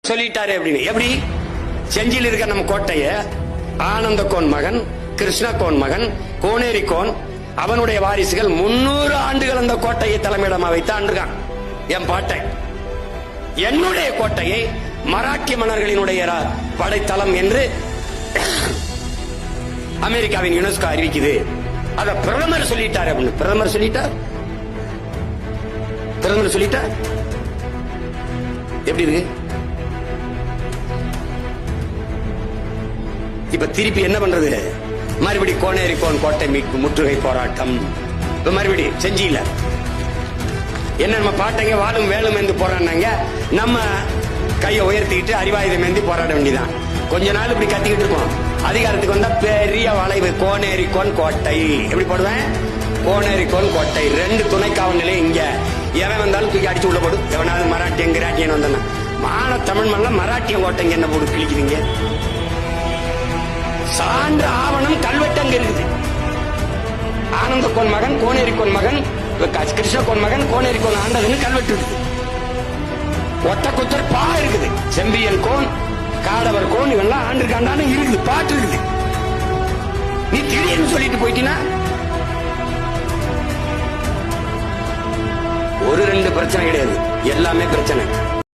சொல்லிட்டாரு அப்படின்னு. எப்படி செஞ்சியில் இருக்க நம்ம கோட்டைய ஆனந்த கோன் மகன், கிருஷ்ண கோன் மகன், கோனேரி கோன் அவனுடைய வாரிசுகள் 300 ஆண்டுகள் அந்த கோட்டையை தலைமையிடமா வைத்து ஆண்டுகான். என் பாட்டை, என்னுடைய கோட்டையை மராட்டிய மன்னர்களினுடைய படைத்தளம் என்று அமெரிக்காவின் யுனெஸ்கோ அறிவிக்குது. அத பிரதமர் சொல்லிட்டார் அப்படின்னு. பிரதமர் சொல்லிட்டார். பிரதமர் சொல்லிட்டார். எப்படி இருக்கு? இப்ப திருப்பி என்ன பண்றது? மறுபடி கோனேரி கோன் கோட்டை மீட்பு முற்றுகை போராட்டம். மறுபடி செஞ்சியில என்ன நம்ம பாட்டைங்க வாழும் வேலும் என்று போராடினாங்க. நம்ம கையை உயர்த்திக்கிட்டு அறிவாயுதம் ஏந்தி போராட வேண்டியதான். கொஞ்ச நாள் இப்படி கத்திக்கிட்டு இருப்போம். அதிகாரத்துக்கு வந்தா பெரிய வளைவு. கோனேரி கோன் கோட்டை எப்படி போடுவேன்? கோனேரி கோன் கோட்டை 2 துணை காவல் நிலையம் இங்க. எவன் வந்தாலும் தூக்கி அடிச்சு உள்ள போடு. எவனாவது மராட்டியம் கிராட்டியன் வந்தானா மான தமிழ் மல்ல மராட்டியம் கோட்டைங்க என்ன போடு கிழிக்கிறீங்க? சான்று ஆவணம் கல்வெட்டங்க இருக்குது. ஆனந்த கோன் மகன், கோனேரி கோன் மகன், கிருஷ்ண கோன் மகன், கோனேரி கோன் ஆண்டதுன்னு கல்வெட்டு இருக்குது. ஒட்ட குத்தர் பா இருக்குது. செம்பியன் கோன், காடவர் கோன் இவெல்லாம் ஆண்டிருக்காண்டான்னு இருக்குது. பாட்டு இருக்குது. நீ திடீர்னு சொல்லிட்டு போயிட்டீங்கன்னா ஒரு 2 பிரச்சனை கிடையாது, எல்லாமே பிரச்சனை.